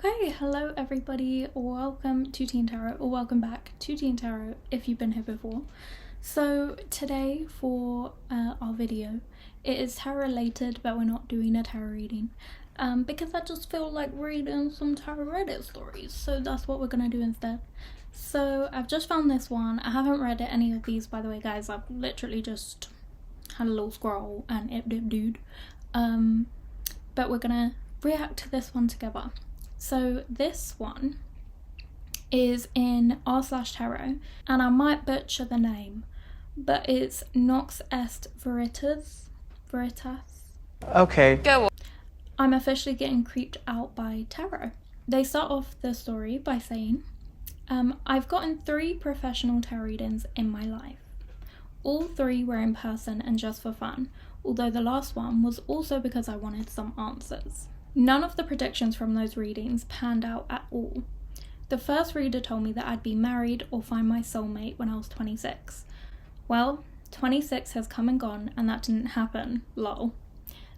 Okay, hello everybody, welcome to TìandTarot, or welcome back to TìandTarot if you've been here before. So today for our video, it is tarot related, but we're not doing a tarot reading because I just feel like reading some tarot Reddit stories, so that's what we're gonna do instead. So I've just found this one. I haven't read any of these, by the way, guys. I've literally just had a little scroll and it dude. But we're gonna react to this one together. So this one is in r/tarot, and I might butcher the name, but it's Nox Est Veritas. Okay. Go on. I'm officially getting creeped out by tarot. They start off the story by saying, I've gotten 3 professional tarot readings in my life. All 3 were in person and just for fun, although the last one was also because I wanted some answers. None of the predictions from those readings panned out at all. The first reader told me that I'd be married or find my soulmate when I was 26. Well, 26 has come and gone and that didn't happen, lol.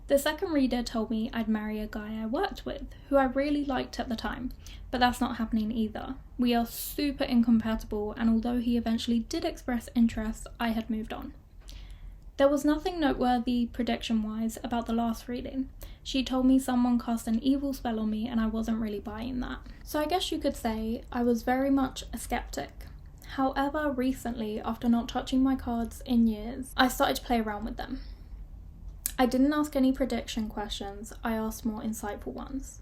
The second reader told me I'd marry a guy I worked with, who I really liked at the time, but that's not happening either. We are super incompatible, and although he eventually did express interest, I had moved on. There was nothing noteworthy prediction-wise about the last reading. She told me someone cast an evil spell on me and I wasn't really buying that. So I guess you could say I was very much a skeptic. However, recently, after not touching my cards in years, I started to play around with them. I didn't ask any prediction questions, I asked more insightful ones.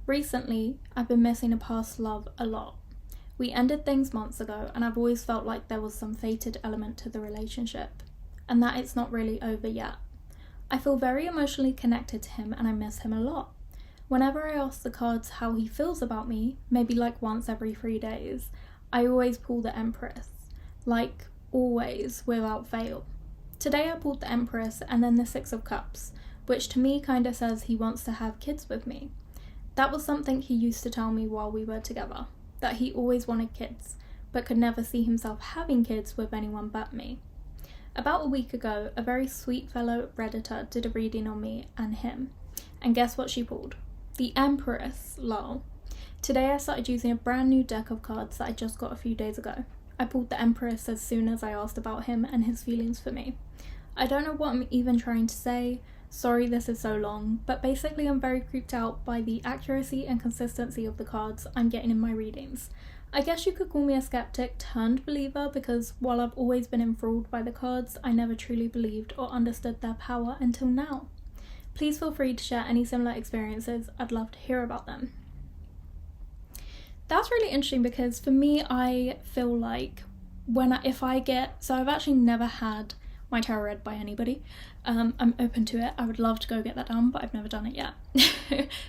Recently, I've been missing a past love a lot. We ended things months ago and I've always felt like there was some fated element to the relationship, and that it's not really over yet. I feel very emotionally connected to him and I miss him a lot. Whenever I ask the cards how he feels about me, maybe like once every 3 days, I always pull the Empress. Like, always, without fail. Today I pulled the Empress and then the 6 of Cups, which to me kinda says he wants to have kids with me. That was something he used to tell me while we were together, that he always wanted kids, but could never see himself having kids with anyone but me. About a week ago, a very sweet fellow Redditor did a reading on me and him, and guess what she pulled? The Empress, lol. Today I started using a brand new deck of cards that I just got a few days ago. I pulled the Empress as soon as I asked about him and his feelings for me. I don't know what I'm even trying to say, sorry this is so long, but basically I'm very creeped out by the accuracy and consistency of the cards I'm getting in my readings. I guess you could call me a skeptic turned believer because while I've always been enthralled by the cards, I never truly believed or understood their power until now. Please feel free to share any similar experiences, I'd love to hear about them. That's really interesting because for me, I feel like so I've actually never had my tarot read by anybody. I'm open to it. I would love to go get that done, but I've never done it yet.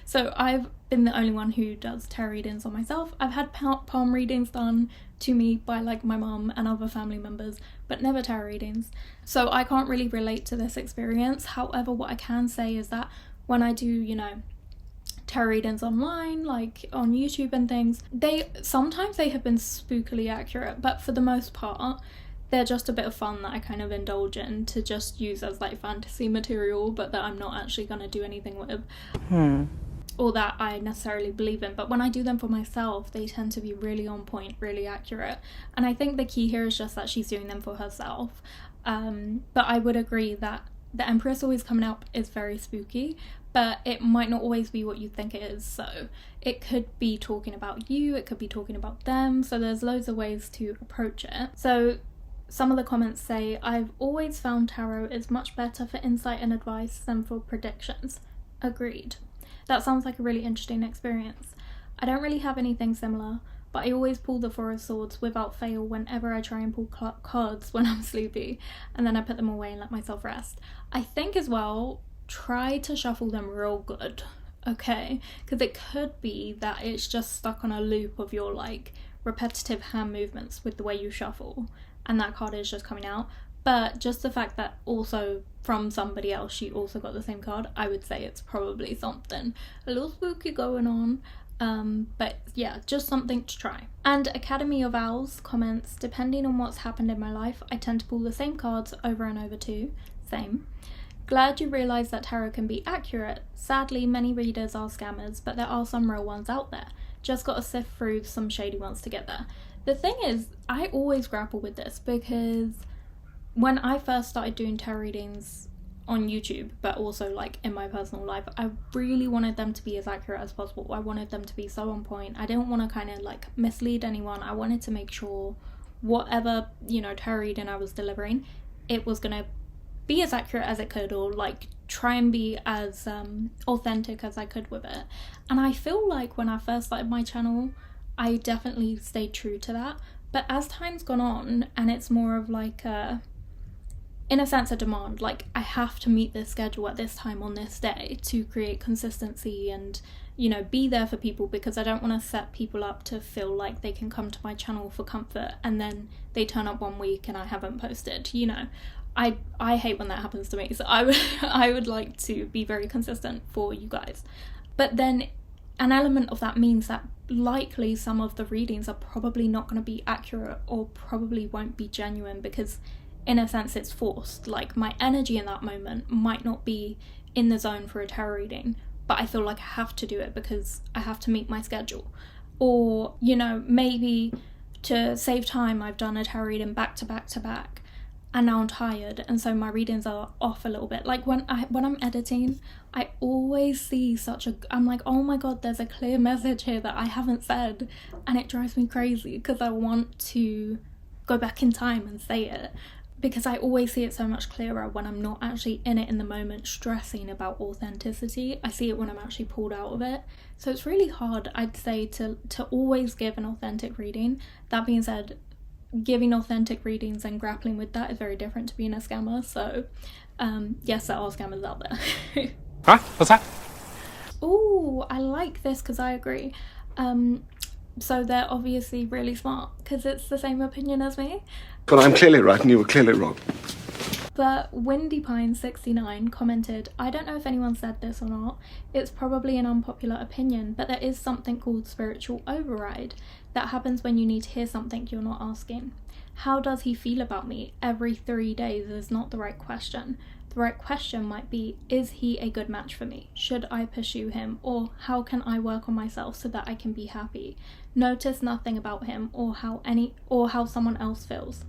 So I've been the only one who does tarot readings on myself. I've had palm readings done to me by like my mum and other family members, but never tarot readings. So I can't really relate to this experience. However, what I can say is that when I do, tarot readings online, like on YouTube and things, sometimes they have been spookily accurate, but for the most part, they're just a bit of fun that I kind of indulge in to just use as like fantasy material, but that I'm not actually going to do anything with. Or that I necessarily believe in. But when I do them for myself, they tend to be really on point, really accurate. And I think the key here is just that she's doing them for herself. But I would agree that the Empress always coming up is very spooky, but it might not always be what you think it is. So it could be talking about you, it could be talking about them. So there's loads of ways to approach it. So some of the comments say, I've always found tarot is much better for insight and advice than for predictions. Agreed. That sounds like a really interesting experience. I don't really have anything similar, but I always pull the 4 of Swords without fail whenever I try and pull cards when I'm sleepy, and then I put them away and let myself rest. I think as well, try to shuffle them real good, okay? Because it could be that it's just stuck on a loop of your like repetitive hand movements with the way you shuffle, and that card is just coming out. But just the fact that also from somebody else she also got the same card, I would say it's probably something a little spooky going on. But yeah, just something to try. And Academy of Owls comments, depending on what's happened in my life, I tend to pull the same cards over and over too. Same. Glad you realised that tarot can be accurate. Sadly, many readers are scammers, but there are some real ones out there. Just gotta sift through some shady ones to get there. The thing is, I always grapple with this because when I first started doing tarot readings on YouTube, but also like in my personal life, I really wanted them to be as accurate as possible. I wanted them to be so on point. I didn't want to kind of like mislead anyone. I wanted to make sure whatever, you know, tarot reading I was delivering, it was gonna be as accurate as it could, or like try and be as authentic as I could with it. And I feel like when I first started my channel, I definitely stayed true to that. But as time's gone on, and it's more of like in a sense a demand, like I have to meet this schedule at this time on this day to create consistency and, you know, be there for people, because I don't want to set people up to feel like they can come to my channel for comfort and then they turn up one week and I haven't posted, you know. I hate when that happens to me, so I would like to be very consistent for you guys. But then an element of that means that likely some of the readings are probably not going to be accurate or probably won't be genuine, because in a sense it's forced. Like my energy in that moment might not be in the zone for a tarot reading, but I feel like I have to do it because I have to meet my schedule. Or, you know, maybe to save time I've done a tarot reading back to back to back, and now I'm tired, and so my readings are off a little bit. Like when I'm editing, I always see I'm like, oh my god, there's a clear message here that I haven't said, and it drives me crazy because I want to go back in time and say it, because I always see it so much clearer when I'm not actually in it in the moment stressing about authenticity. I see it when I'm actually pulled out of it. So it's really hard, I'd say, to always give an authentic reading. That being said, giving authentic readings and grappling with that is very different to being a scammer. So yes, there are scammers out there. Huh? What's that? Ooh, I like this because I agree. So they're obviously really smart because it's the same opinion as me. But I'm clearly right and you were clearly wrong. But WindyPine69 commented, I don't know if anyone said this or not, it's probably an unpopular opinion, but there is something called spiritual override that happens when you need to hear something you're not asking. How does he feel about me every 3 days is not the right question. The right question might be, is he a good match for me? Should I pursue him? Or how can I work on myself so that I can be happy? Notice nothing about him or how someone else feels.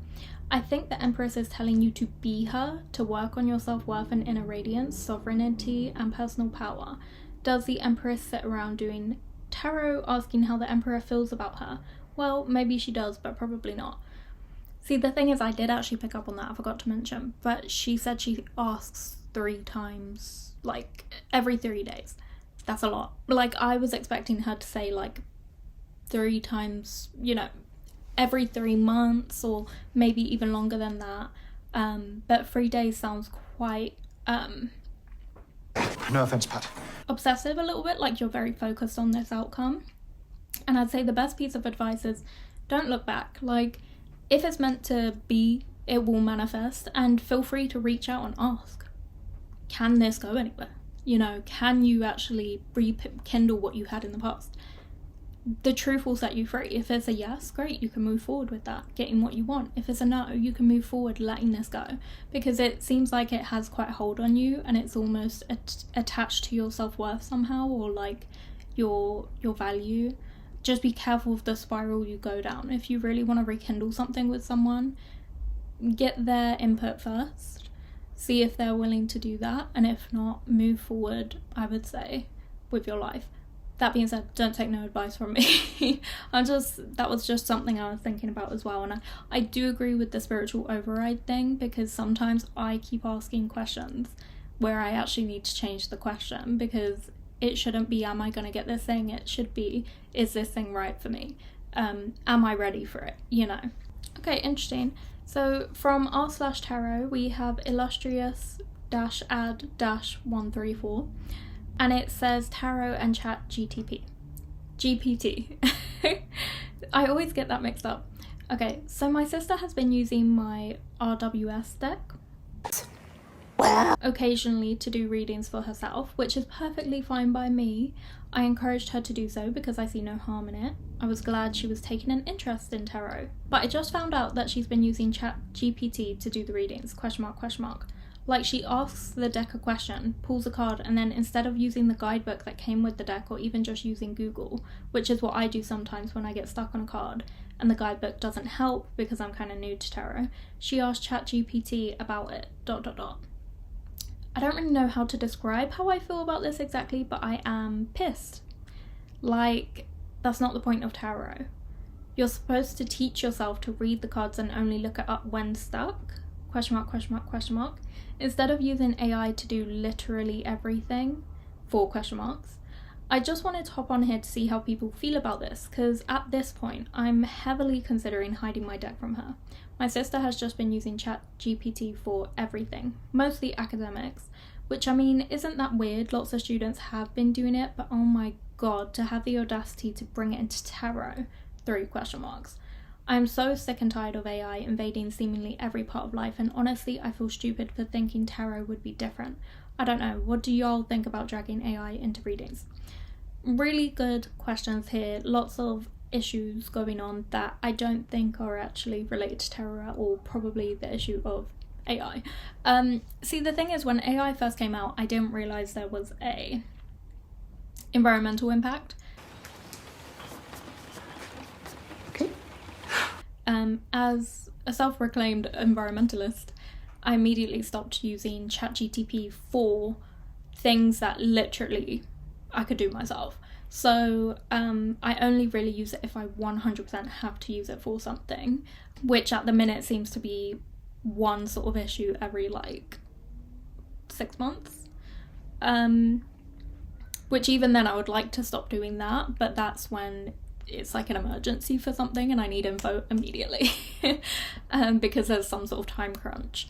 I think the Empress is telling you to be her, to work on your self-worth and inner radiance, sovereignty and personal power. Does the Empress sit around doing tarot, asking how the Emperor feels about her? Well, maybe she does, but probably not. See, the thing is, I did actually pick up on that, I forgot to mention, but she said she asks 3 times, like, every 3 days. That's a lot. Like, I was expecting her to say, like, 3 times, you know, every 3 months, or maybe even longer than that. But 3 days sounds quite, No offense, Pat. obsessive a little bit, like you're very focused on this outcome. And I'd say the best piece of advice is don't look back. Like, if it's meant to be, it will manifest, and feel free to reach out and ask, can this go anywhere? You know, can you actually rekindle what you had in the past? The truth will set you free. If it's a yes, great, you can move forward with that, getting what you want. If it's a no, you can move forward letting this go, because it seems like it has quite a hold on you, and it's almost attached to your self-worth somehow, or like your value. Just be careful of the spiral you go down. If you really want to rekindle something with someone, get their input first, see if they're willing to do that, and if not, move forward, I would say, with your life. That being said, don't take no advice from me. That was just something I was thinking about as well. And I do agree with the spiritual override thing, because sometimes I keep asking questions where I actually need to change the question, because it shouldn't be, am I going to get this thing? It should be, is this thing right for me? Am I ready for it? You know? Okay, interesting. So from r/tarot, we have illustrious-ad-134. And it says tarot and ChatGPT. GPT. I always get that mixed up. Okay, so my sister has been using my RWS deck occasionally to do readings for herself, which is perfectly fine by me. I encouraged her to do so because I see no harm in it. I was glad she was taking an interest in tarot. But I just found out that she's been using ChatGPT to do the readings, ? Like, she asks the deck a question, pulls a card, and then instead of using the guidebook that came with the deck, or even just using Google, which is what I do sometimes when I get stuck on a card and the guidebook doesn't help because I'm kind of new to tarot, she asked ChatGPT about it, ... I don't really know how to describe how I feel about this exactly, but I am pissed. Like, that's not the point of tarot. You're supposed to teach yourself to read the cards and only look it up when stuck, ... instead of using AI to do literally everything, ... I just wanted to hop on here to see how people feel about this, because at this point, I'm heavily considering hiding my deck from her. My sister has just been using ChatGPT for everything, mostly academics, which, I mean, isn't that weird? Lots of students have been doing it, but oh my god, to have the audacity to bring it into tarot, ... I'm so sick and tired of AI invading seemingly every part of life, and honestly, I feel stupid for thinking tarot would be different. I don't know, what do y'all think about dragging AI into readings? Really good questions here, lots of issues going on that I don't think are actually related to tarot at all, probably the issue of AI. See, the thing is, when AI first came out, I didn't realise there was a environmental impact. As a self-proclaimed environmentalist, I immediately stopped using ChatGPT for things that literally I could do myself. So I only really use it if I 100% have to use it for something, which at the minute seems to be one sort of issue every like 6 months. Which even then I would like to stop doing that, but that's when it's like an emergency for something and I need info immediately because there's some sort of time crunch.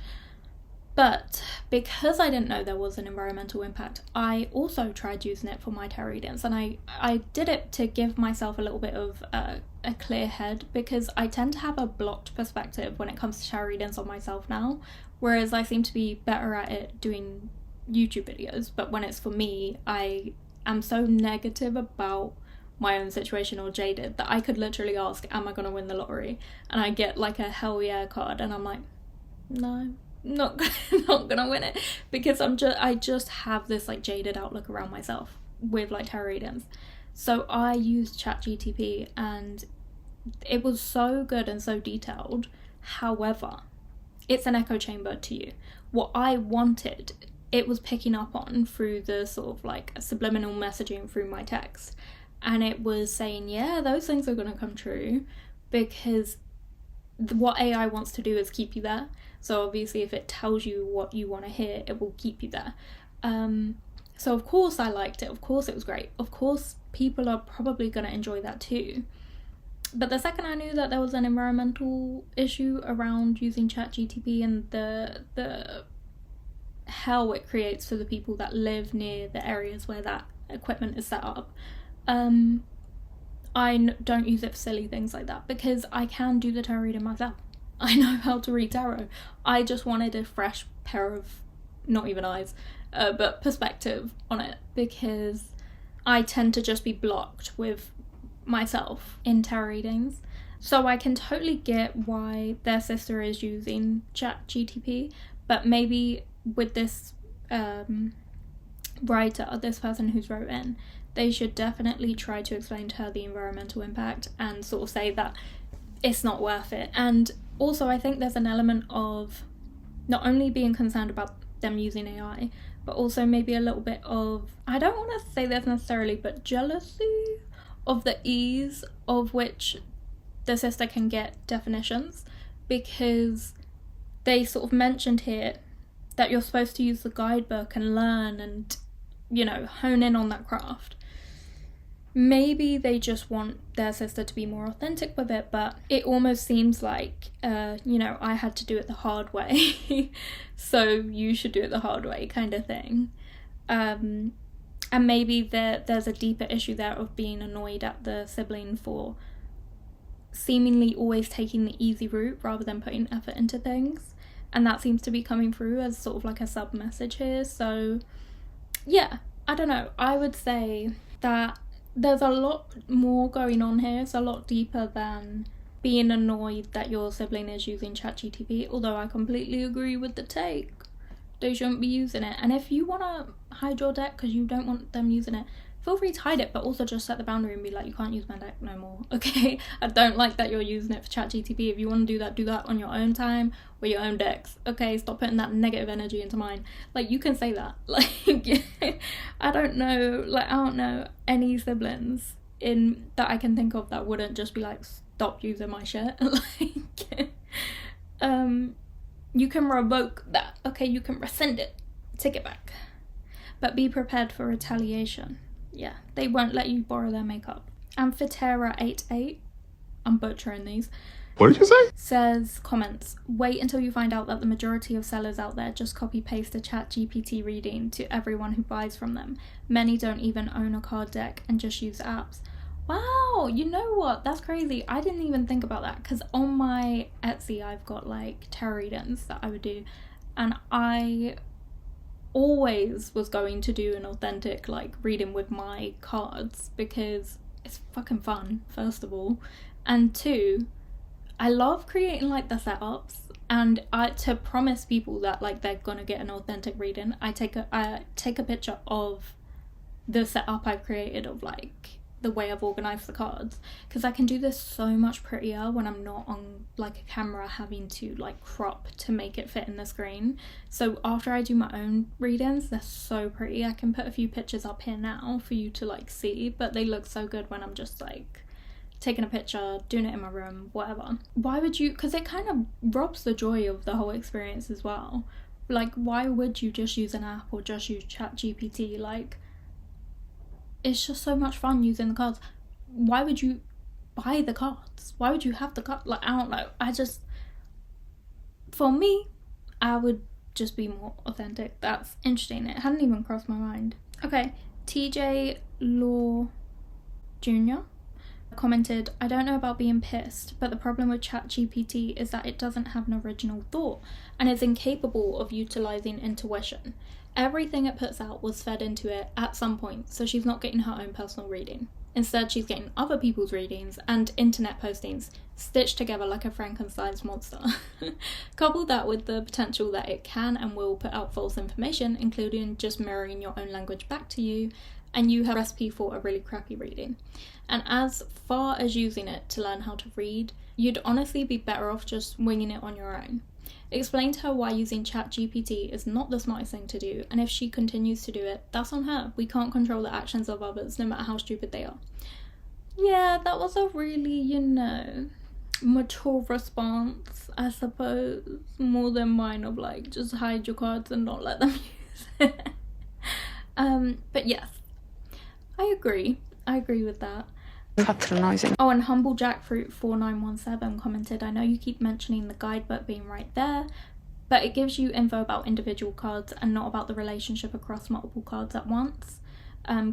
But because I didn't know there was an environmental impact, I also tried using it for my tarot readings, and I did it to give myself a little bit of a clear head, because I tend to have a blocked perspective when it comes to tarot readings on myself now, whereas I seem to be better at it doing YouTube videos. But when it's for me, I am so negative about my own situation or jaded that I could literally ask, am I gonna win the lottery? And I get like a hell yeah card and I'm like, no, not gonna win it, because I just have this like jaded outlook around myself with like tarot readings. So I used ChatGPT and it was so good and so detailed. However, it's an echo chamber to you. What I wanted, it was picking up on through the sort of like subliminal messaging through my text. And it was saying, yeah, those things are going to come true, because what AI wants to do is keep you there. So obviously if it tells you what you want to hear, it will keep you there. So of course I liked it. Of course it was great. Of course people are probably going to enjoy that too. But the second I knew that there was an environmental issue around using ChatGPT and the hell it creates for the people that live near the areas where that equipment is set up, I don't use it for silly things like that, because I can do the tarot reading myself. I know how to read tarot. I just wanted a fresh pair of, not even eyes, but perspective on it, because I tend to just be blocked with myself in tarot readings. So I can totally get why their sister is using ChatGPT, but maybe with this writer, this person who's wrote in, they should definitely try to explain to her the environmental impact and sort of say that it's not worth it. And also I think there's an element of not only being concerned about them using AI, but also maybe a little bit of, I don't want to say this necessarily, but jealousy of the ease of which the sister can get definitions, because they sort of mentioned here that you're supposed to use the guidebook and learn and, you know, hone in on that craft. Maybe they just want their sister to be more authentic with it, but it almost seems like, you know, I had to do it the hard way, so you should do it the hard way kind of thing. And maybe there's a deeper issue there of being annoyed at the sibling for seemingly always taking the easy route rather than putting effort into things. And that seems to be coming through as sort of like a sub-message here. So, yeah, I don't know. I would say that there's a lot more going on here. It's a lot deeper than being annoyed that your sibling is using ChatGPT, although I completely agree with the take. they shouldn't be using it. And if you want to hide your deck because you don't want them using it, feel free to hide it, but also just set the boundary and be like, you can't use my deck no more, okay? I don't like that you're using it for ChatGPT. If you want to do that on your own time with your own decks, okay? Stop putting that negative energy into mine. Like, you can say that. Like, I don't know any siblings that I can think of that wouldn't just be like, stop using my shit. Like, you can revoke that, okay? You can rescind it, take it back, but be prepared for retaliation. Yeah, they won't let you borrow their makeup. And Fitera88, I'm butchering these. What did you say? Says, comments, wait until you find out that the majority of sellers out there just copy-paste a ChatGPT reading to everyone who buys from them. Many don't even own a card deck and just use apps. Wow, you know what? That's crazy. I didn't even think about that, because on my Etsy, I've got like tarot readings that I would do, and I always was going to do an authentic like reading with my cards because it's fucking fun, first of all, and two, I love creating like the setups, and to promise people that like they're gonna get an authentic reading, I take a picture of the setup I've created of like the way I've organised the cards, because I can do this so much prettier when I'm not on like a camera having to like crop to make it fit in the screen. So after I do my own readings, they're so pretty. I can put a few pictures up here now for you to like see, but they look so good when I'm just like taking a picture, doing it in my room, whatever. Why would you, because it kind of robs the joy of the whole experience as well. Like, why would you just use an app or just use ChatGPT? Like, it's just so much fun using the cards. Why would you buy the cards? Why would you have the card? Like, I don't know. For me, I would just be more authentic. That's interesting. It hadn't even crossed my mind. Okay, TJ Law Jr. commented, I don't know about being pissed, but the problem with ChatGPT is that it doesn't have an original thought and is incapable of utilising intuition. Everything it puts out was fed into it at some point, so she's not getting her own personal reading. Instead, she's getting other people's readings and internet postings stitched together like a Frankenstein's monster. Couple that with the potential that it can and will put out false information, including just mirroring your own language back to you, and you have a recipe for a really crappy reading. And as far as using it to learn how to read, you'd honestly be better off just winging it on your own. Explain to her why using ChatGPT is not the smartest thing to do, and if she continues to do it, that's on her. We can't control the actions of others, no matter how stupid they are. Yeah, that was a really, mature response, I suppose, more than mine of like, just hide your cards and not let them use it. But yes, I agree with that. Patronising. Oh, and Humble Jackfruit 4917 commented, I know you keep mentioning the guidebook being right there, but it gives you info about individual cards and not about the relationship across multiple cards at once.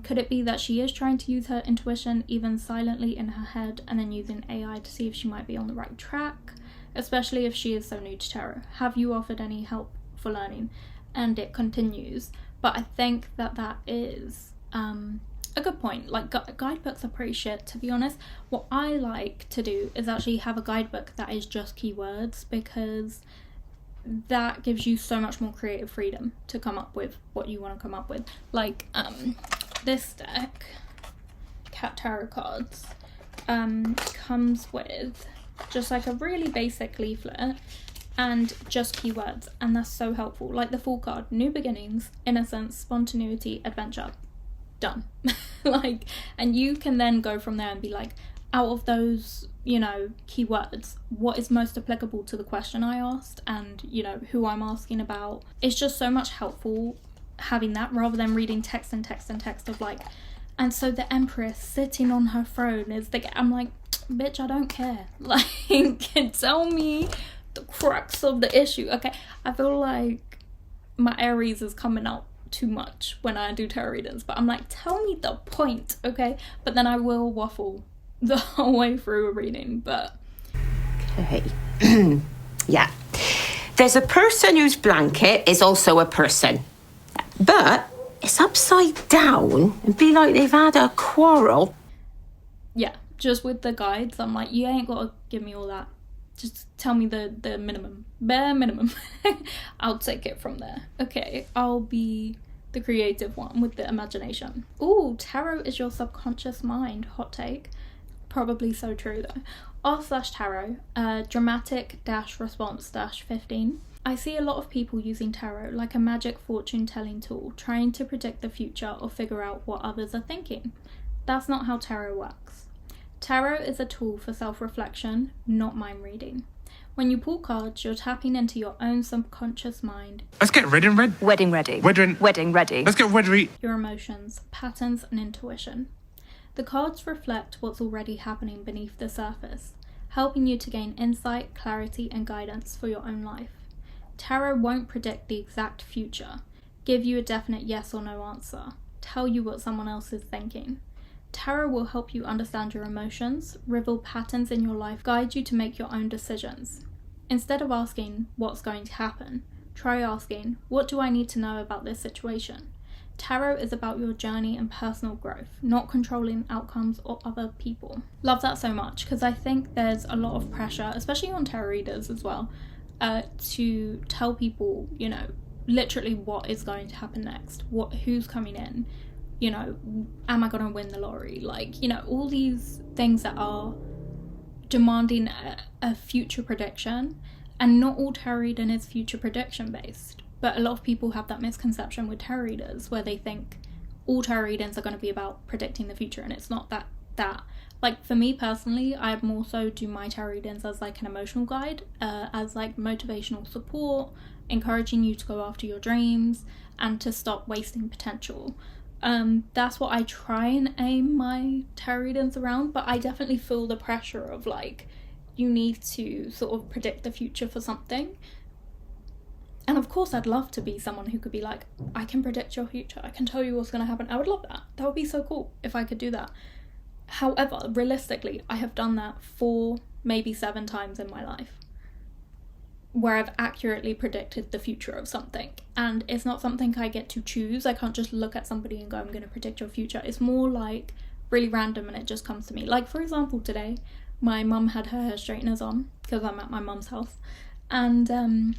Could it be that she is trying to use her intuition even silently in her head and then using AI to see if she might be on the right track, especially if she is so new to tarot? Have you offered any help for learning? And it continues, but I think that is a good point. Like, guidebooks are pretty shit, to be honest. What I like to do is actually have a guidebook that is just keywords, because that gives you so much more creative freedom to come up with what you want to come up with. Like, this deck, Cat Tarot cards, comes with just like a really basic leaflet and just keywords, and that's so helpful. Like the full card, new beginnings, innocence, spontaneity, adventure. Done. Like, and you can then go from there and be like, out of those, keywords, what is most applicable to the question I asked and, who I'm asking about. It's just so much helpful having that rather than reading text of like, and so the Empress sitting on her throne is I'm like, bitch, I don't care. Like, tell me the crux of the issue. Okay, I feel like my Aries is coming out too much when I do tarot readings, but I'm like, tell me the point, okay? But then I will waffle the whole way through a reading. But okay. Yeah, there's a person whose blanket is also a person, but it's upside down and be like they've had a quarrel. Yeah, just with the guides, I'm like, you ain't gotta give me all that. Just tell me the minimum, bare minimum. I'll take it from there. Okay, I'll be the creative one with the imagination. Ooh, tarot is your subconscious mind. Hot take. Probably so true though. r/tarot, dramatic-response-15. I see a lot of people using tarot like a magic fortune telling tool, trying to predict the future or figure out what others are thinking. That's not how tarot works. Tarot is a tool for self-reflection, not mind reading. When you pull cards, you're tapping into your own subconscious mind. Let's get wedding ready. Wedding ready. Wedding ready. Let's get ready. Your emotions, patterns, and intuition. The cards reflect what's already happening beneath the surface, helping you to gain insight, clarity, and guidance for your own life. Tarot won't predict the exact future, give you a definite yes or no answer, tell you what someone else is thinking. Tarot will help you understand your emotions, reveal patterns in your life, guide you to make your own decisions. Instead of asking what's going to happen, try asking, what do I need to know about this situation? Tarot is about your journey and personal growth, not controlling outcomes or other people. Love that so much, because I think there's a lot of pressure, especially on tarot readers as well, to tell people, you know, literally what is going to happen next, who's coming in, you know, am I going to win the lottery? Like, you know, all these things that are demanding a future prediction, and not all tarot reading is future prediction based. But a lot of people have that misconception with tarot readers where they think all tarot readings are going to be about predicting the future, and it's not that. Like, for me personally, I more so do my tarot readings as like an emotional guide, as like motivational support, encouraging you to go after your dreams and to stop wasting potential. That's what I try and aim my tarot readings around, but I definitely feel the pressure of like, you need to sort of predict the future for something. And of course I'd love to be someone who could be like, I can predict your future, I can tell you what's going to happen. I would love that. That would be so cool if I could do that. However, realistically, I have done that 4, maybe 7 times in my life, where I've accurately predicted the future of something, and it's not something I get to choose. I can't just look at somebody and go, I'm going to predict your future. It's more like really random and it just comes to me. Like, for example, today my mum had her hair straighteners on because I'm at my mum's house, and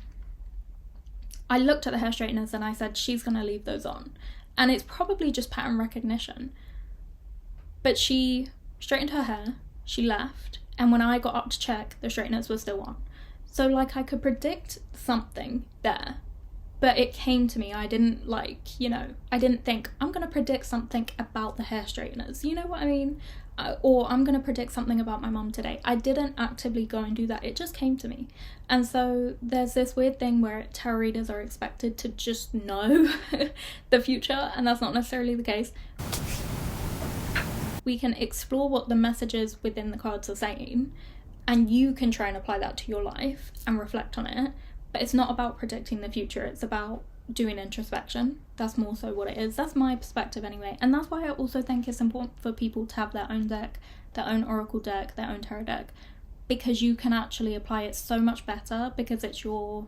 I looked at the hair straighteners and I said, she's going to leave those on, and it's probably just pattern recognition, but she straightened her hair, she left, and when I got up to check, the straighteners were still on. So, like, I could predict something there, but it came to me. I didn't, like, you know, I didn't think, I'm going to predict something about the hair straighteners. You know what I mean? Or I'm going to predict something about my mum today. I didn't actively go and do that. It just came to me. And so there's this weird thing where tarot readers are expected to just know the future, and that's not necessarily the case. We can explore what the messages within the cards are saying, and you can try and apply that to your life and reflect on it, but it's not about predicting the future. It's about doing introspection. That's more so what it is. That's my perspective anyway, and that's why I also think it's important for people to have their own deck, their own oracle deck, their own tarot deck, because you can actually apply it so much better because it's your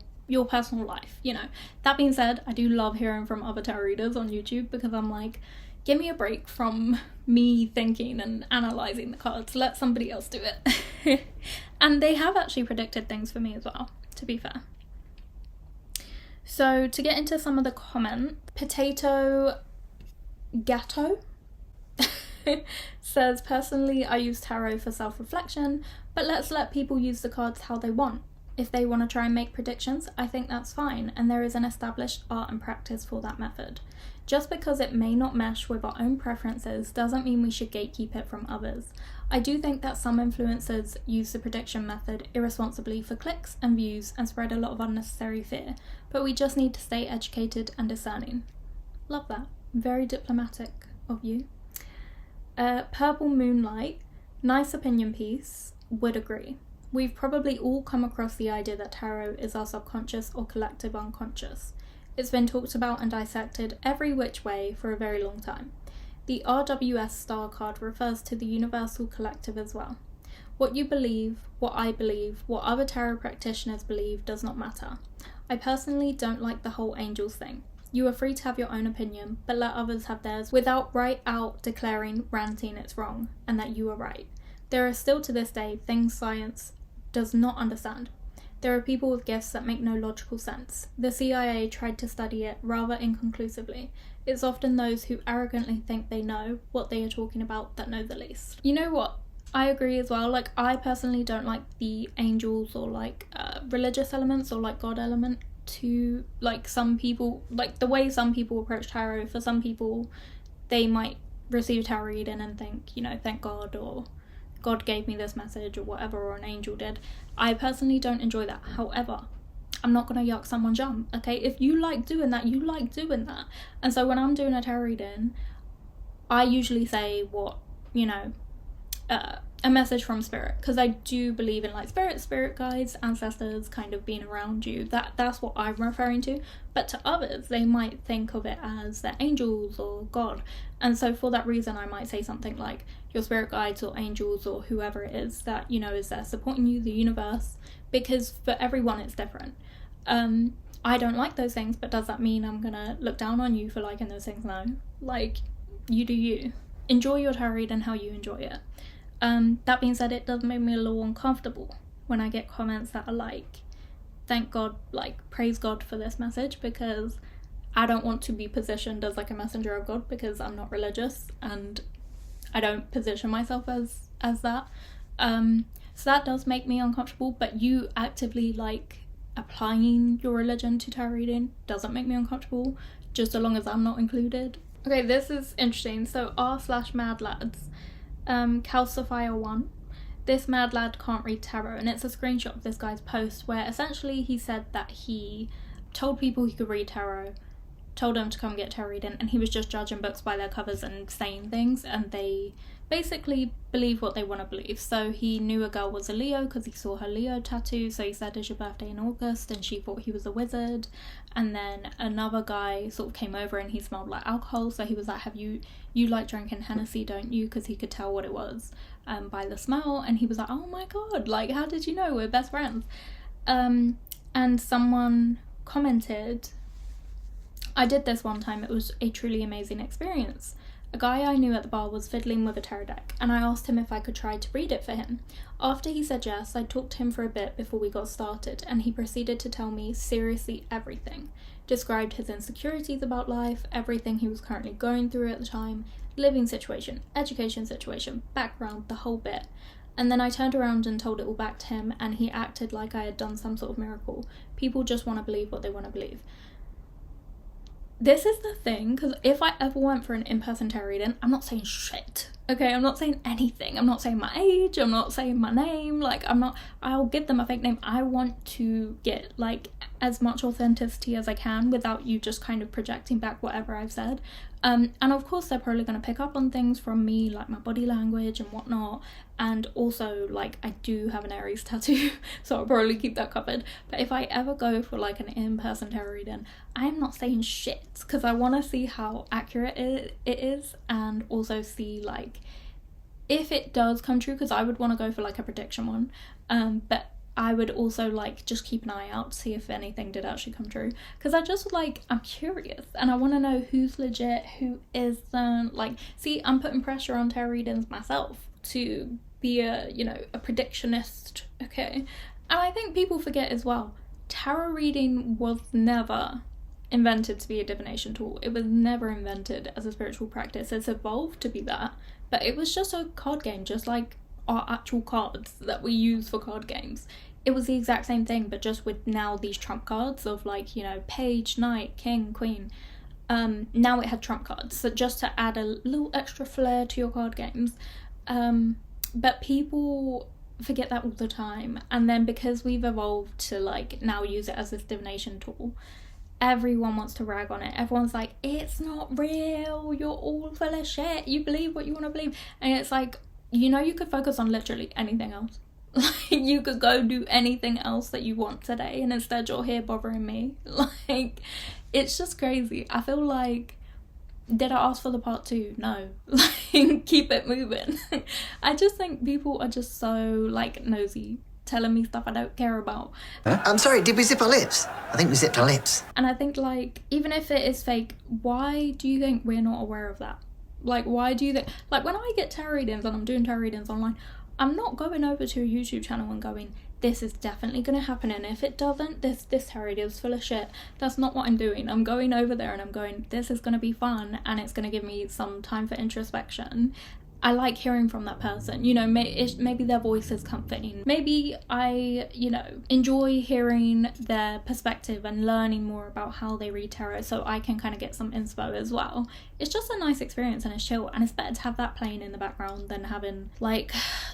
personal life, you know. That being said, I do love hearing from other tarot readers on YouTube, because I'm like, give me a break from me thinking and analysing the cards. Let somebody else do it. And they have actually predicted things for me as well, to be fair. So to get into some of the comments, Potato Gatto says, personally, I use tarot for self-reflection, but let's let people use the cards how they want. If they want to try and make predictions, I think that's fine, and there is an established art and practice for that method. Just because it may not mesh with our own preferences doesn't mean we should gatekeep it from others. I do think that some influencers use the prediction method irresponsibly for clicks and views and spread a lot of unnecessary fear, but we just need to stay educated and discerning. Love that. Very diplomatic of you. Purple Moonlight, nice opinion piece, would agree. We've probably all come across the idea that tarot is our subconscious or collective unconscious. It's been talked about and dissected every which way for a very long time. The RWS star card refers to the universal collective as well. What you believe, what I believe, what other tarot practitioners believe does not matter. I personally don't like the whole angels thing. You are free to have your own opinion, but let others have theirs without right out declaring, ranting it's wrong, and that you are right. There are still to this day things science does not understand. There are people with gifts that make no logical sense. The CIA tried to study it rather inconclusively. It's often those who arrogantly think they know what they are talking about that know the least. You know what? I agree as well. Like, I personally don't like the angels or like religious elements or like God element to like some people, like the way some people approach tarot. For some people, they might receive tarot reading and think, you know, thank God, or God gave me this message, or whatever, or an angel did. I personally don't enjoy that. However, I'm not going to yuck someone's yum, okay? If you like doing that, you like doing that. And so when I'm doing a tarot reading, I usually say what, you know, a message from spirit, because I do believe in like spirit guides, ancestors kind of being around you. That's what I'm referring to. But to others, they might think of it as their angels or God. And so for that reason, I might say something like your spirit guides or angels or whoever it is that, you know, is there supporting you, the universe, because for everyone it's different. I don't like those things, but does that mean I'm gonna look down on you for liking those things? No. Like, you do you. Enjoy your tarot reading how you enjoy it. That being said, it does make me a little uncomfortable when I get comments that are like, thank God, like, praise God for this message, because I don't want to be positioned as like a messenger of God, because I'm not religious and I don't position myself as that. So that does make me uncomfortable, but you actively like applying your religion to tarot reading doesn't make me uncomfortable, just as long as I'm not included. Okay, this is interesting. So r/madlads, Calcifier1. This mad lad can't read tarot, and it's a screenshot of this guy's post where essentially he said that he told people he could read tarot, told them to come get tarot reading, and he was just judging books by their covers and saying things, and they basically believe what they want to believe. So he knew a girl was a Leo because he saw her Leo tattoo, so he said, is your birthday in August? And she thought he was a wizard. And then another guy sort of came over and he smelled like alcohol, so he was like, you like drinking Hennessy, don't you? Because he could tell what it was by the smell. And he was like, oh my god, like, how did you know? We're best friends. And someone commented, I did this one time, it was a truly amazing experience. A guy I knew at the bar was fiddling with a tarot deck, and I asked him if I could try to read it for him. After he said yes, I talked to him for a bit before we got started, and he proceeded to tell me seriously everything. Described his insecurities about life, everything he was currently going through at the time, living situation, education situation, background, the whole bit. And then I turned around and told it all back to him, and he acted like I had done some sort of miracle. People just want to believe what they want to believe. This is the thing, because if I ever went for an in-person tarot reading, I'm not saying shit, okay? I'm not saying anything. I'm not saying my age, I'm not saying my name, like, I'll give them a fake name. I want to get, like, as much authenticity as I can without you just kind of projecting back whatever I've said. And of course they're probably going to pick up on things from me, like my body language and whatnot, and also, like, I do have an Aries tattoo, so I'll probably keep that covered. But if I ever go for like an in-person tarot reading, I'm not saying shit, because I want to see how accurate it is, and also see, like, if it does come true, because I would want to go for like a prediction one, but I would also like just keep an eye out to see if anything did actually come true, because I just, like, I'm curious and I want to know who's legit, who isn't. Like, see, I'm putting pressure on tarot readings myself to be a, you know, a predictionist, okay? And I think people forget as well, tarot reading was never invented to be a divination tool. It was never invented as a spiritual practice. It's evolved to be that, but it was just a card game, just like our actual cards that we use for card games. It was the exact same thing, but just with now these trump cards of, like, you know, page, knight, king, queen. Now it had trump cards, so just to add a little extra flair to your card games. But people forget that all the time, and then because we've evolved to, like, now use it as this divination tool, everyone wants to rag on it. Everyone's like, it's not real, you're all full of shit, you believe what you want to believe. And it's like, you know, you could focus on literally anything else. Like, you could go do anything else that you want today, and instead you're here bothering me. Like, it's just crazy. I feel like, did I ask for the part 2? No. Like, keep it moving. I just think people are just so, like, nosy, telling me stuff I don't care about. Huh? I'm sorry, did we zip our lips? I think we zipped our lips. And I think, like, even if it is fake, why do you think we're not aware of that? Like, why do you think, like, when I get tarot readings and I'm doing tarot readings online, I'm not going over to a YouTube channel and going, this is definitely going to happen, and if it doesn't, this tarot reader is full of shit. That's not what I'm doing. I'm going over there and I'm going, this is going to be fun, and it's going to give me some time for introspection. I like hearing from that person, you know, maybe their voice is comforting. Maybe I, you know, enjoy hearing their perspective and learning more about how they read tarot, so I can kind of get some inspo as well. It's just a nice experience and it's chill, and it's better to have that playing in the background than having like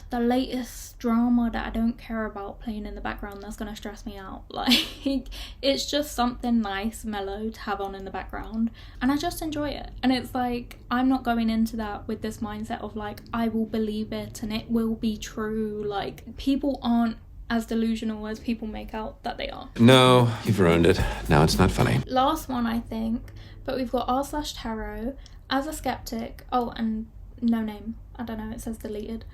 the latest drama that I don't care about playing in the background that's gonna stress me out. Like, it's just something nice, mellow to have on in the background, and I just enjoy it. And it's like, I'm not going into that with this mindset of like, I will believe it and it will be true. Like, people aren't as delusional as people make out that they are. No, you've ruined it. Now it's not funny. Last one, I think, but we've got r/tarot. As a skeptic, oh, and no name, I don't know, it says deleted.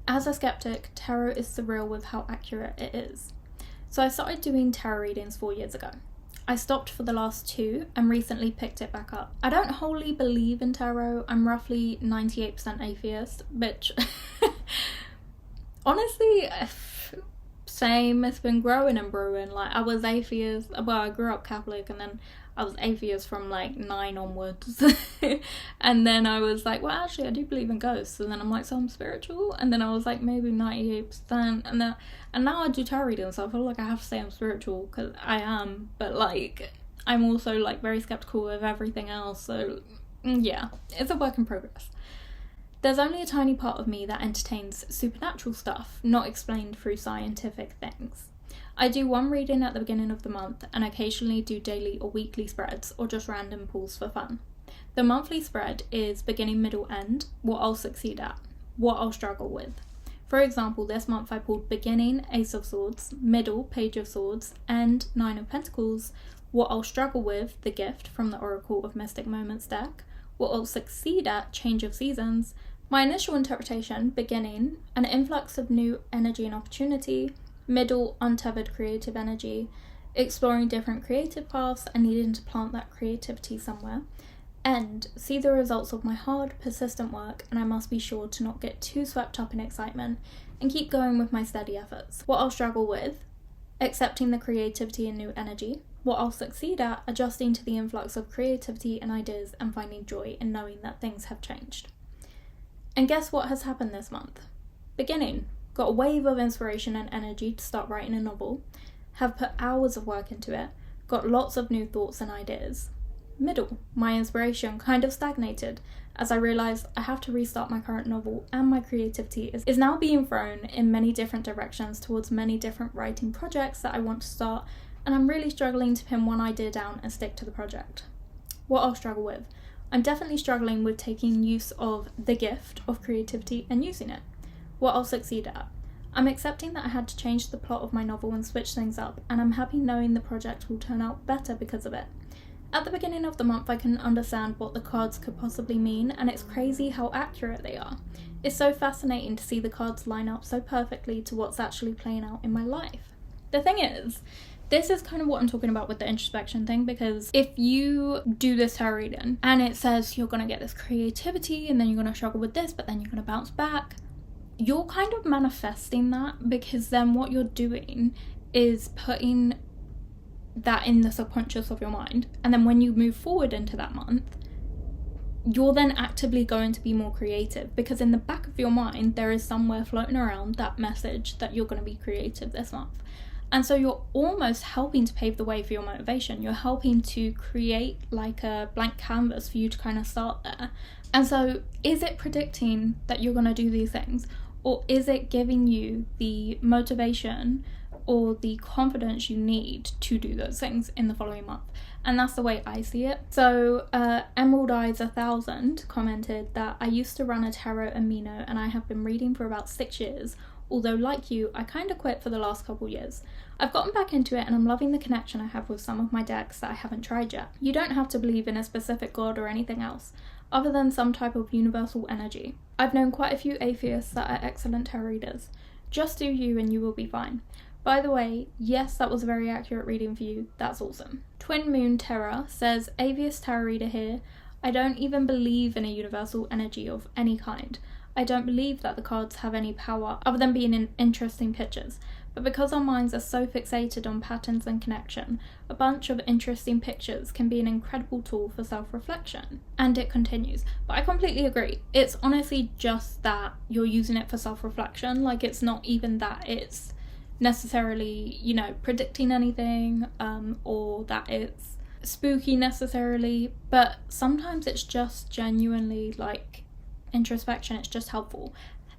As a skeptic, tarot is surreal with how accurate it is. So I started doing tarot readings 4 years ago. I stopped for the last 2 and recently picked it back up. I don't wholly believe in tarot. I'm roughly 98% atheist, which honestly, same. It's been growing and brewing. Like, I was atheist, well, I grew up Catholic, and then I was atheist from like 9 onwards. And then I was like, well, actually I do believe in ghosts. And then I'm like, so I'm spiritual? And then I was like, maybe 98%. And now I do tarot reading, so I feel like I have to say I'm spiritual, because I am, but like, I'm also like very skeptical of everything else. So yeah, it's a work in progress. There's only a tiny part of me that entertains supernatural stuff, not explained through scientific things. I do one reading at the beginning of the month, and occasionally do daily or weekly spreads, or just random pulls for fun. The monthly spread is beginning, middle, end, what I'll succeed at, what I'll struggle with. For example, this month I pulled beginning, Ace of Swords, middle, Page of Swords, end, 9 of Pentacles, what I'll struggle with, the Gift from the Oracle of Mystic Moments deck, what I'll succeed at, Change of Seasons, my initial interpretation, beginning, an influx of new energy and opportunity, middle, untethered creative energy, exploring different creative paths and needing to plant that creativity somewhere, end, see the results of my hard, persistent work, and I must be sure to not get too swept up in excitement and keep going with my steady efforts. What I'll struggle with, accepting the creativity and new energy, what I'll succeed at, adjusting to the influx of creativity and ideas and finding joy in knowing that things have changed. And guess what has happened this month? Beginning. Got a wave of inspiration and energy to start writing a novel, have put hours of work into it, got lots of new thoughts and ideas. Middle. My inspiration kind of stagnated as I realised I have to restart my current novel, and my creativity is now being thrown in many different directions towards many different writing projects that I want to start, and I'm really struggling to pin one idea down and stick to the project. What I'll struggle with. I'm definitely struggling with taking use of the gift of creativity and using it. What I'll succeed at. I'm accepting that I had to change the plot of my novel and switch things up, and I'm happy knowing the project will turn out better because of it. At the beginning of the month I can understand what the cards could possibly mean, and it's crazy how accurate they are. It's so fascinating to see the cards line up so perfectly to what's actually playing out in my life. The thing is, this is kind of what I'm talking about with the introspection thing, because if you do this tarot reading and it says you're going to get this creativity and then you're going to struggle with this but then you're going to bounce back, you're kind of manifesting that, because then what you're doing is putting that in the subconscious of your mind, and then when you move forward into that month, you're then actively going to be more creative, because in the back of your mind there is somewhere floating around that message that you're going to be creative this month. And so you're almost helping to pave the way for your motivation. You're helping to create like a blank canvas for you to kind of start there. And so is it predicting that you're going to do these things, or is it giving you the motivation or the confidence you need to do those things in the following month? And that's the way I see it. So Emerald Eyes 1000 commented that I used to run a tarot amino and I have been reading for about 6 years. Although, like you, I kind of quit for the last couple years. I've gotten back into it and I'm loving the connection I have with some of my decks that I haven't tried yet. You don't have to believe in a specific god or anything else, other than some type of universal energy. I've known quite a few atheists that are excellent tarot readers. Just do you and you will be fine. By the way, yes, that was a very accurate reading for you. That's awesome. Twin Moon Terror says, atheist tarot reader here. I don't even believe in a universal energy of any kind. I don't believe that the cards have any power other than being in interesting pictures. But because our minds are so fixated on patterns and connection, a bunch of interesting pictures can be an incredible tool for self-reflection. And it continues. But I completely agree. It's honestly just that you're using it for self-reflection. Like, it's not even that it's necessarily, you know, predicting anything, or that it's spooky necessarily. But sometimes it's just genuinely, like, introspection. It's just helpful.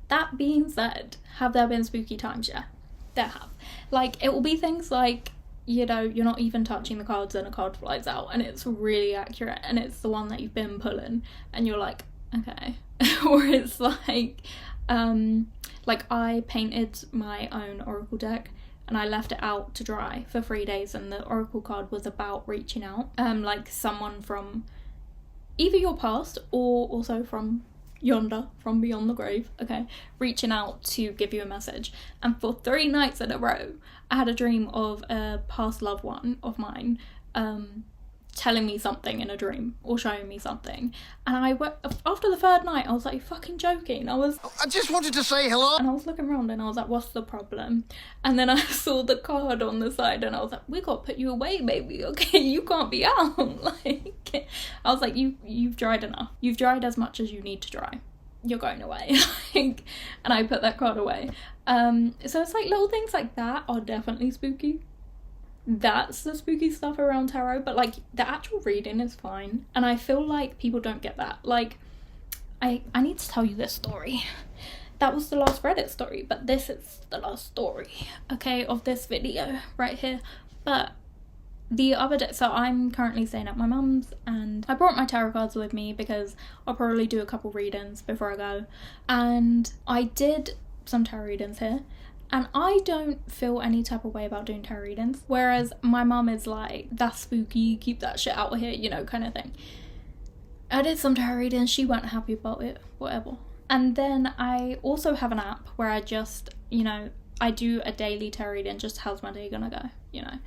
That being said, have there been spooky times? Yeah. There have. Like, it will be things like, you know, you're not even touching the cards and a card flies out and it's really accurate and it's the one that you've been pulling and you're like, okay. Or it's like I painted my own oracle deck and I left it out to dry for 3 days, and the oracle card was about reaching out, like someone from either your past or also from yonder, from beyond the grave, okay, reaching out to give you a message. And for 3 nights in a row I had a dream of a past loved one of mine telling me something in a dream or showing me something, and after the 3rd night I was like, "You're fucking joking." I just wanted to say hello. And I was looking around and I was like, "What's the problem?" And then I saw the card on the side and I was like, "We gotta put you away, baby, okay? You can't be out." Like, I was like, you've dried enough. You've dried as much as you need to dry. You're going away. Like, and I put that card away. So it's like little things like that are definitely spooky. That's the spooky stuff around tarot, but like the actual reading is fine. And I feel like people don't get that. Like, I need to tell you this story. That was the last Reddit story, but this is the last story, okay, of this video right here. But the other day, so I'm currently staying at my mum's and I brought my tarot cards with me because I'll probably do a couple readings before I go. And I did some tarot readings here. And I don't feel any type of way about doing tarot readings. Whereas my mum is like, "That's spooky, keep that shit out of here," you know, kind of thing. I did some tarot readings, she wasn't happy about it, whatever. And then I also have an app where I just, you know, I do a daily tarot reading, just how's my day gonna go, you know,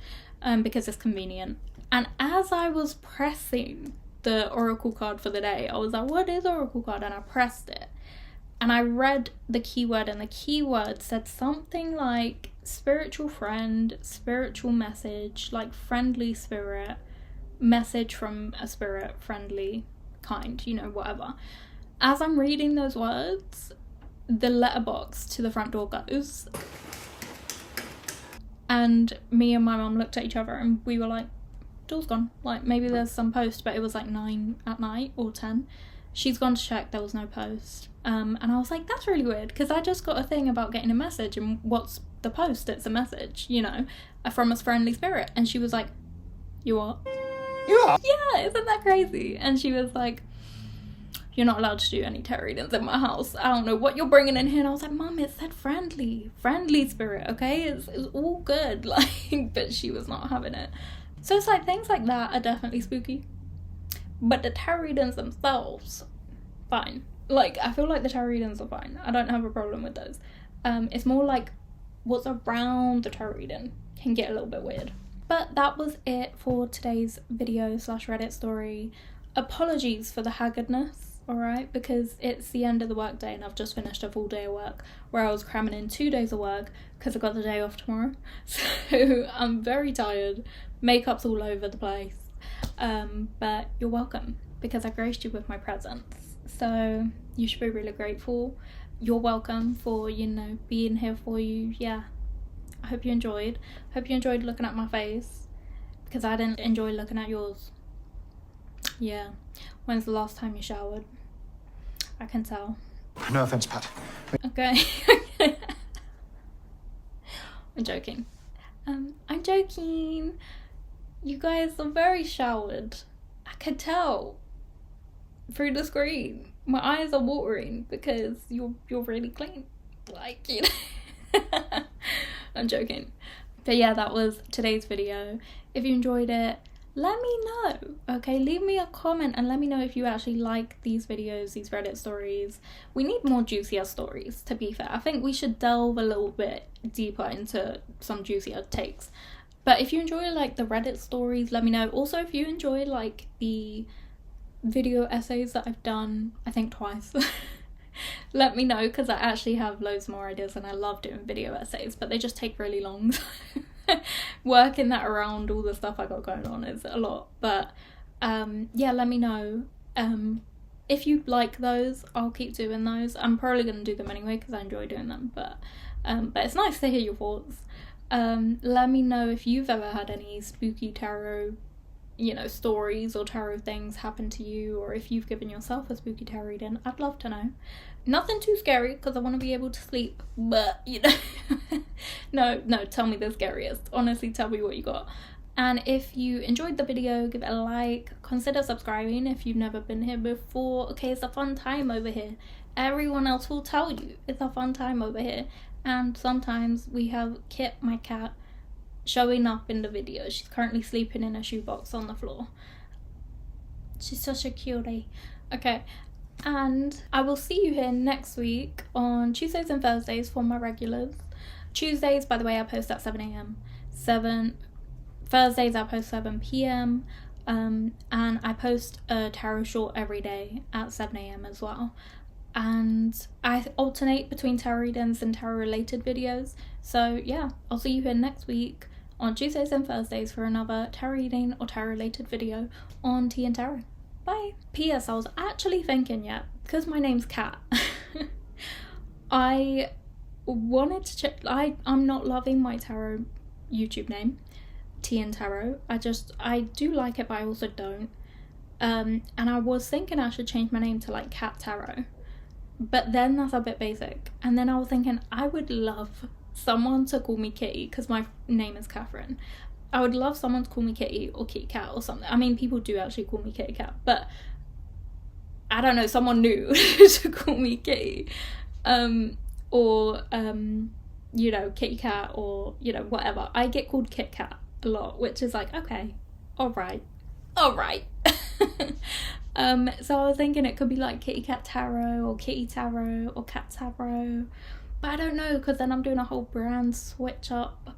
because it's convenient. And as I was pressing the oracle card for the day, I was like, "What is oracle card?" And I pressed it. And I read the keyword, and the keyword said something like spiritual friend, spiritual message, like friendly spirit, message from a spirit, friendly kind, you know, whatever. As I'm reading those words, the letterbox to the front door goes. And me and my mum looked at each other and we were like, "Door's gone." Like, maybe there's some post, but it was like 9 at night or 10. She's gone to check, there was no post. And I was like, that's really weird, because I just got a thing about getting a message, and what's the post? It's a message, you know, from a friendly spirit. And she was like, "You what?" Yeah. Yeah, isn't that crazy? And she was like, "You're not allowed to do any tarot readings in my house. I don't know what you're bringing in here." And I was like, "Mum, it said friendly spirit, okay? It's all good." Like, but she was not having it. So it's like things like that are definitely spooky. But the tarot readings themselves, fine. Like, I feel like the tarot readings are fine. I don't have a problem with those. It's more like what's around the tarot reading can get a little bit weird. But that was it for today's video / Reddit story. Apologies for the haggardness, alright? Because it's the end of the workday and I've just finished a full day of work where I was cramming in 2 days of work because I got the day off tomorrow. So I'm very tired. Makeup's all over the place. But you're welcome because I graced you with my presence. So you should be really grateful. You're welcome for, you know, being here for you. Yeah. I hope you enjoyed. Hope you enjoyed looking at my face because I didn't enjoy looking at yours. Yeah. When's the last time you showered? I can tell. No offense, Pat. Okay. I'm joking. I'm joking. You guys are very showered. I can tell through the screen. My eyes are watering because you're really clean. Like, you know. I'm joking. But yeah, that was today's video. If you enjoyed it, let me know, okay? Leave me a comment and let me know if you actually like these videos, these Reddit stories. We need more juicier stories, to be fair. I think we should delve a little bit deeper into some juicier takes. But if you enjoy like the Reddit stories, let me know. Also, if you enjoy like the video essays that I've done, I think twice. Let me know, because I actually have loads more ideas and I love doing video essays, but they just take really long. Working that around all the stuff I got going on is a lot. But yeah, let me know. If you like those, I'll keep doing those. I'm probably going to do them anyway because I enjoy doing them, but it's nice to hear your thoughts. Let me know if you've ever had any spooky tarot, you know, stories or tarot things happen to you, or if you've given yourself a spooky tarot reading. I'd love to know. Nothing too scary because I want to be able to sleep, but you know, no, tell me the scariest. Honestly, tell me what you got. And if you enjoyed the video, give it a like, consider subscribing if you've never been here before. Okay, it's a fun time over here. Everyone else will tell you it's a fun time over here. And sometimes we have Kit, my cat, showing up in the video. She's currently sleeping in a shoebox on the floor. She's such a cutie. Okay, and I will see you here next week on Tuesdays and Thursdays for my regulars. Tuesdays, by the way, I post at 7 a.m. Thursdays I post 7 p.m. And I post a tarot short every day at 7 a.m. as well. And I alternate between tarot readings and tarot related videos. So yeah, I'll see you here next week on Tuesdays and Thursdays for another tarot reading or tarot related video on TìandTarot. Bye. P.S. I was actually thinking, because my name's Kat, I wanted to check. I'm not loving my tarot YouTube name, TìandTarot. I do like it, but I also don't. And I was thinking I should change my name to like Cat Tarot, but then that's a bit basic. And then I was thinking I would love someone to call me Kitty because my name is Catherine. I would love someone to call me Kitty or Kitty Cat or something. I mean, people do actually call me Kitty Cat, but I don't know, someone new to call me Kitty, or you know, Kitty Cat, or you know, whatever. I get called Kit Kat a lot, which is like, okay, all right. So I was thinking it could be like Kitty Cat Tarot or Kitty Tarot or Cat Tarot, but I don't know, because then I'm doing a whole brand switch up.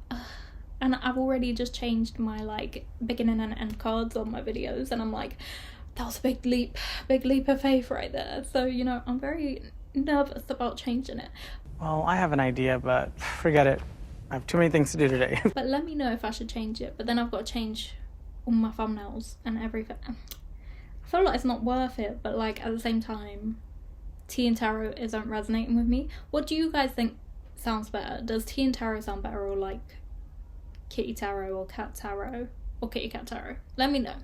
And I've already just changed my like beginning and end cards on my videos, and I'm like, that was a big leap of faith right there. So, you know, I'm very nervous about changing it. Well, I have an idea, but forget it. I have too many things to do today. But let me know if I should change it. But then I've got to change all my thumbnails and everything. I feel like it's not worth it, but like at the same time, TìandTarot isn't resonating with me. What do you guys think sounds better? Does TìandTarot sound better, or like Kitty Tarot or Cat Tarot or Kitty Cat Tarot? Let me know.